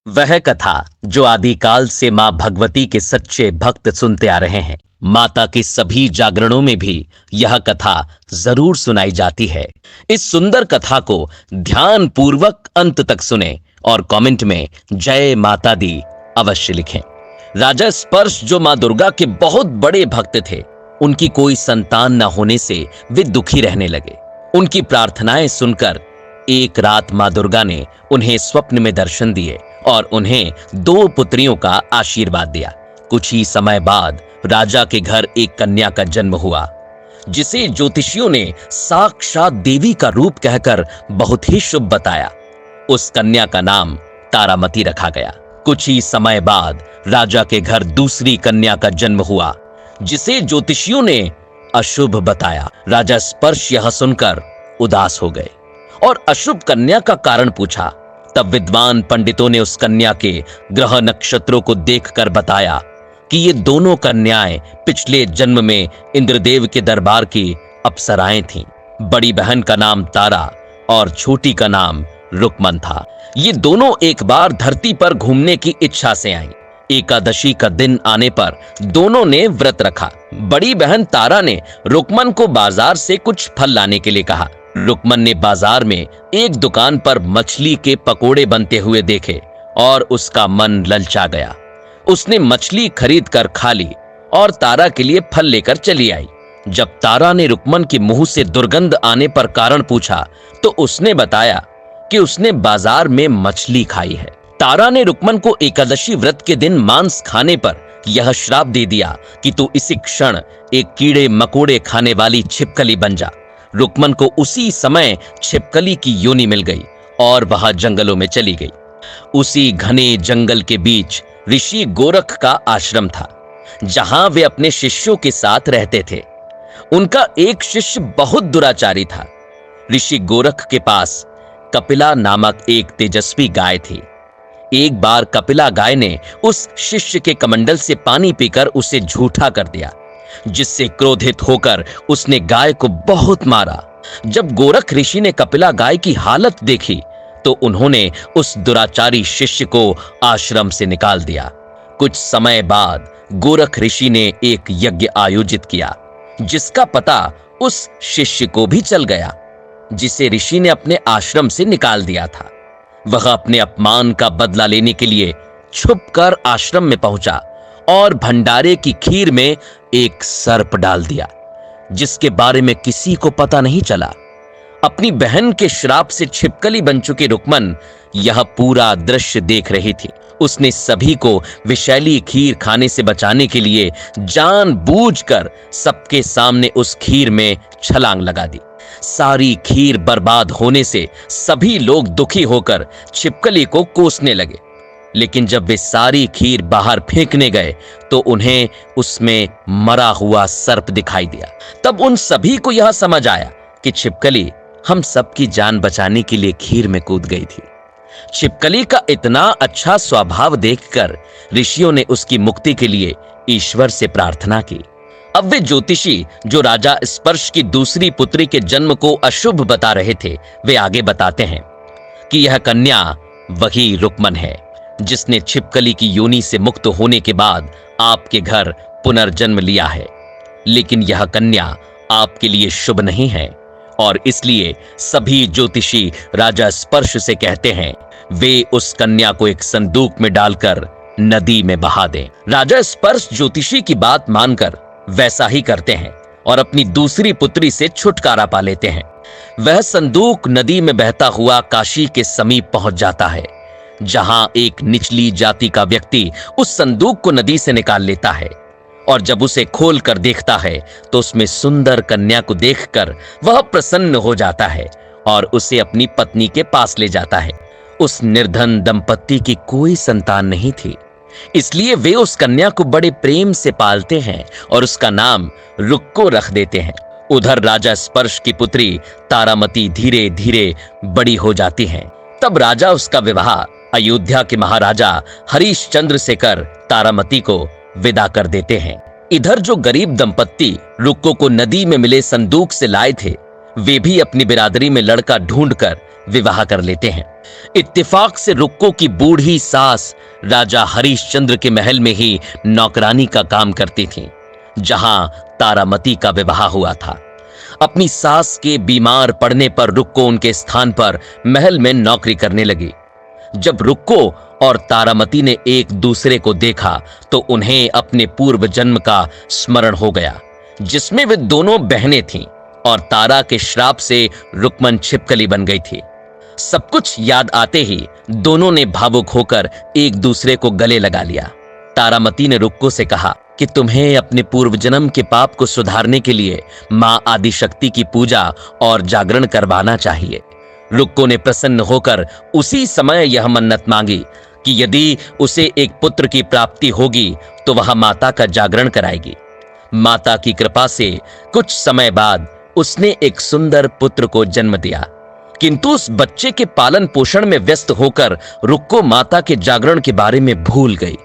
वह कथा जो आदिकाल से मां भगवती के सच्चे भक्त सुनते आ रहे हैं। माता के सभी जागरणों में भी यह कथा जरूर सुनाई जाती है। इस सुंदर कथा को ध्यान पूर्वक अंत तक सुने और कमेंट में जय माता दी अवश्य लिखें। राजा स्पर्श जो मां दुर्गा के बहुत बड़े भक्त थे, उनकी कोई संतान न होने से वे दुखी रहने लगे। उनकी प्रार्थनाएं सुनकर एक रात मां दुर्गा ने उन्हें स्वप्न में दर्शन दिए और उन्हें 2 पुत्रियों का आशीर्वाद दिया। कुछ ही समय बाद राजा के घर एक कन्या का जन्म हुआ, जिसे ज्योतिषियों ने साक्षात देवी का रूप कहकर बहुत ही शुभ बताया। उस कन्या का नाम तारामती रखा गया। कुछ ही समय बाद राजा के घर दूसरी कन्या का जन्म हुआ, जिसे ज्योतिषियों ने अशुभ बताया। राजा स्पर्श यह सुनकर उदास हो गए और अशुभ कन्या का कारण पूछा। तब विद्वान पंडितों ने उस कन्या के ग्रह नक्षत्रों को देखकर बताया कि ये दोनों कन्याएं पिछले जन्म में इंद्रदेव के दरबार की अप्सराएं थीं। बड़ी बहन का नाम तारा और छोटी का नाम रुक्मन था। ये दोनों एक बार धरती पर घूमने की इच्छा से आईं। एकादशी का दिन आने पर दोनों ने व्रत रखा। बड़ी बहन तारा ने रुक्मन को बाजार से कुछ फल लाने के लिए कहा। रुक्मन ने बाजार में एक दुकान पर मछली के पकोड़े बनते हुए देखे और उसका मन ललचा गया। उसने मछली खरीद कर खा ली और तारा के लिए फल लेकर चली आई। जब तारा ने रुक्मन के मुंह से दुर्गंध आने पर कारण पूछा तो उसने बताया कि उसने बाजार में मछली खाई है। तारा ने रुक्मन को एकादशी व्रत के दिन मांस खाने पर यह श्राप दे दिया कि तू इसी क्षण एक कीड़े मकोड़े खाने वाली छिपकली बन जा। रुक्मन को उसी समय छिपकली की योनि मिल गई और वह जंगलों में चली गई। उसी घने जंगल के बीच ऋषि गोरख का आश्रम था, जहां वे अपने शिष्यों के साथ रहते थे। उनका एक शिष्य बहुत दुराचारी था। ऋषि गोरख के पास कपिला नामक एक तेजस्वी गाय थी। एक बार कपिला गाय ने उस शिष्य के कमंडल से पानी पीकर उसे झूठा कर दिया, जिससे क्रोधित होकर उसने गाय को बहुत मारा। जब गोरख ऋषि ने कपिला गाय की हालत देखी तो उन्होंने उस दुराचारी शिष्य को आश्रम से निकाल दिया। कुछ समय बाद गोरख ऋषि ने एक यज्ञ आयोजित किया, जिसका पता उस शिष्य को भी चल गया, जिसे ऋषि ने अपने आश्रम से निकाल दिया था। वह अपने अपमान का बदला लेने के लिए छुपकर आश्रम में पहुंचा और भंडारे की खीर में एक सर्प डाल दिया, जिसके बारे में किसी को पता नहीं चला। अपनी बहन के श्राप से छिपकली बन चुकी रुक्मन यह पूरा दृश्य देख रही थी। उसने सभी को विषैली खीर खाने से बचाने के लिए जानबूझकर सबके सामने उस खीर में छलांग लगा दी। सारी खीर बर्बाद होने से सभी लोग दुखी होकर छिपकली को कोसने लगे, लेकिन जब वे सारी खीर बाहर फेंकने गए तो उन्हें उसमें मरा हुआ सर्प दिखाई दिया। तब उन सभी को यह समझ आया कि छिपकली हम सबकी जान बचाने के लिए खीर में कूद गई थी। छिपकली का इतना अच्छा स्वभाव देखकर ऋषियों ने उसकी मुक्ति के लिए ईश्वर से प्रार्थना की। अब वे ज्योतिषी जो राजा स्पर्श की दूसरी पुत्री के जन्म को अशुभ बता रहे थे, वे आगे बताते हैं कि यह कन्या वही रुक्मन है, जिसने छिपकली की योनि से मुक्त होने के बाद आपके घर पुनर्जन्म लिया है। लेकिन यह कन्या आपके लिए शुभ नहीं है और इसलिए सभी ज्योतिषी राजा स्पर्श से कहते हैं वे उस कन्या को एक संदूक में डालकर नदी में बहा दें। राजा स्पर्श ज्योतिषी की बात मानकर वैसा ही करते हैं और अपनी दूसरी पुत्री से छुटकारा पा लेते हैं। वह संदूक नदी में बहता हुआ काशी के समीप पहुंच जाता है, जहां एक निचली जाति का व्यक्ति उस संदूक को नदी से निकाल लेता है और जब उसे खोलकर देखता है तो उसमें सुंदर कन्या को देखकर वह प्रसन्न हो जाता है और उसे अपनी पत्नी के पास ले जाता है। उस निर्धन दंपत्ति की कोई संतान नहीं थी, इसलिए वे उस कन्या को बड़े प्रेम से पालते हैं और उसका नाम रुक्को रख देते हैं। उधर राजा स्पर्श की पुत्री तारामती धीरे धीरे बड़ी हो जाती है। तब राजा उसका विवाह अयोध्या के महाराजा हरिश्चंद्र से कर तारामती को विदा कर देते हैं। इधर जो गरीब दंपत्ति रुक्को को नदी में मिले संदूक से लाए थे, वे भी अपनी बिरादरी में लड़का ढूंढकर विवाह कर लेते हैं। इत्तेफाक से रुक्को की बूढ़ी सास राजा हरिश्चंद्र के महल में ही नौकरानी का काम करती थी, जहां तारामती का विवाह हुआ था। अपनी सास के बीमार पड़ने पर रुक्को उनके स्थान पर महल में नौकरी करने लगी। जब रुक्को और तारामती ने एक दूसरे को देखा तो उन्हें अपने पूर्व जन्म का स्मरण हो गया, जिसमें वे दोनों बहनें थीं और तारा के श्राप से रुक्मन छिपकली बन गई थी। सब कुछ याद आते ही दोनों ने भावुक होकर एक दूसरे को गले लगा लिया। तारामती ने रुक्को से कहा कि तुम्हें अपने पूर्व जन्म के पाप को सुधारने के लिए मां आदिशक्ति की पूजा और जागरण करवाना चाहिए। रुक्को ने प्रसन्न होकर उसी समय यह मन्नत मांगी कि यदि उसे एक पुत्र की प्राप्ति होगी तो वह माता का जागरण कराएगी। माता की कृपा से कुछ समय बाद उसने एक सुंदर पुत्र को जन्म दिया, किंतु उस बच्चे के पालन पोषण में व्यस्त होकर रुक्को माता के जागरण के बारे में भूल गई।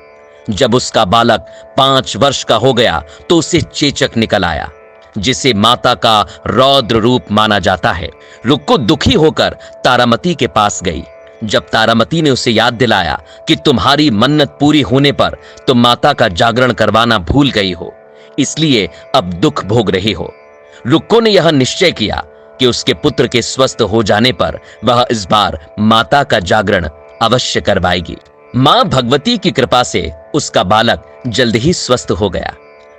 जब उसका बालक 5 वर्ष का हो गया तो उसे चेचक निकल आया, जिसे माता का रौद्र रूप माना जाता है। रुक्को दुखी होकर तारामती के पास गई। जब तारामती ने उसे याद दिलाया कि तुम्हारी मन्नत पूरी होने पर तुम माता का जागरण करवाना भूल गई हो, इसलिए अब दुख भोग रही हो, रुक्को ने यह निश्चय किया कि उसके पुत्र के स्वस्थ हो जाने पर वह इस बार माता का जागरण अवश्य करवाएगी। मां भगवती की कृपा से उसका बालक जल्द ही स्वस्थ हो गया।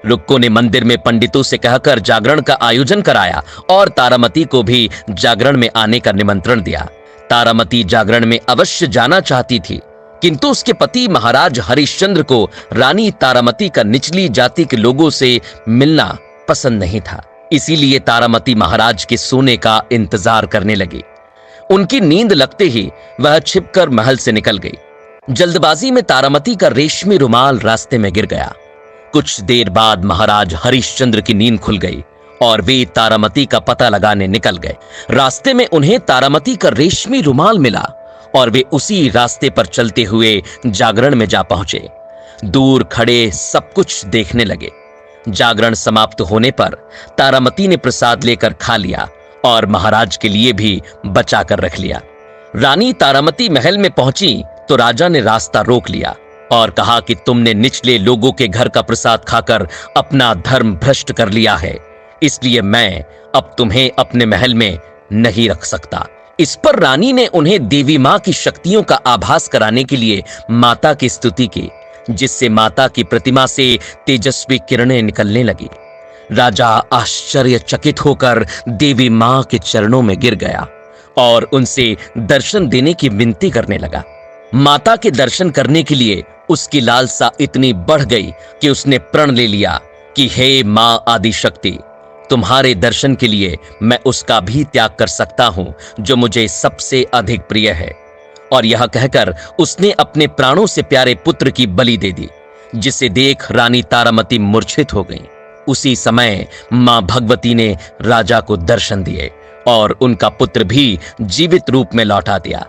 रुक्को ने मंदिर में पंडितों से कहकर जागरण का आयोजन कराया और तारामती को भी जागरण में आने का निमंत्रण दिया। तारामती जागरण में अवश्य जाना चाहती थी, किंतु उसके पति महाराज हरिश्चंद्र को रानी तारामती का निचली जाति के लोगों से मिलना पसंद नहीं था। इसीलिए तारामती महाराज के सोने का इंतजार करने लगी। उनकी नींद लगते ही वह छिपकर महल से निकल गई। जल्दबाजी में तारामती का रेशमी रुमाल रास्ते में गिर गया। कुछ देर बाद महाराज हरिश्चंद्र की नींद खुल गई और वे तारामती का पता लगाने निकल गए। रास्ते में उन्हें तारामती का रेशमी रुमाल मिला और वे उसी रास्ते पर चलते हुए जागरण में जा पहुंचे। दूर खड़े सब कुछ देखने लगे। जागरण समाप्त होने पर तारामती ने प्रसाद लेकर खा लिया और महाराज के लिए भी बचा कर रख लिया। रानी तारामती महल में पहुंची तो राजा ने रास्ता रोक लिया और कहा कि तुमने निचले लोगों के घर का प्रसाद खाकर अपना धर्म भ्रष्ट कर लिया है, इसलिए मैं अब तुम्हें अपने महल में नहीं रख सकता। इस पर रानी ने उन्हें देवी मां की शक्तियों का आभास कराने के लिए माता की स्तुति की, जिससे माता की प्रतिमा से तेजस्वी किरणें निकलने लगी। राजा आश्चर्यचकित होकर देवी मां के चरणों में गिर गया और उनसे दर्शन देने की विनती करने लगा। माता के दर्शन करने के लिए उसकी लालसा इतनी बढ़ गई कि उसने प्रण ले लिया कि हे मां आदिशक्ति, तुम्हारे दर्शन के लिए मैं उसका भी त्याग कर सकता हूं जो मुझे सबसे अधिक प्रिय है। और यह कहकर उसने अपने प्राणों से प्यारे पुत्र की बलि दे दी, जिसे देख रानी तारामती मूर्छित हो गई। उसी समय मां भगवती ने राजा को दर्शन दिए और उनका पुत्र भी जीवित रूप में लौटा दिया।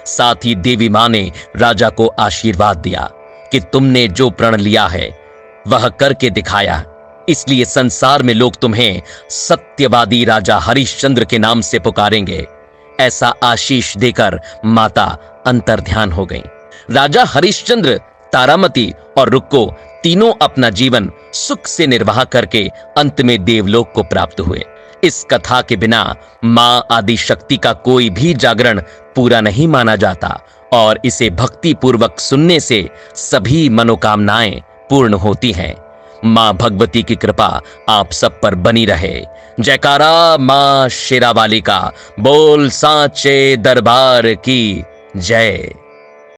साथ ही देवी मां ने राजा को आशीर्वाद दिया कि तुमने जो प्रण लिया है वह करके दिखाया, इसलिए संसार में लोग तुम्हें सत्यवादी राजा हरिश्चंद्र के नाम से पुकारेंगे। ऐसा आशीष देकर माता अंतर्ध्यान हो गई। राजा हरिश्चंद्र, तारामती और रुक्को तीनों अपना जीवन सुख से निर्वाह करके अंत में देवलोक को प्राप्त हुए। इस कथा के बिना मां आदिशक्ति का कोई भी जागरण पूरा नहीं माना जाता और इसे भक्ति पूर्वक सुनने से सभी मनोकामनाएं पूर्ण होती हैं। मां भगवती की कृपा आप सब पर बनी रहे। जयकारा मां शेरावाली का। बोल सांचे दरबार की जय।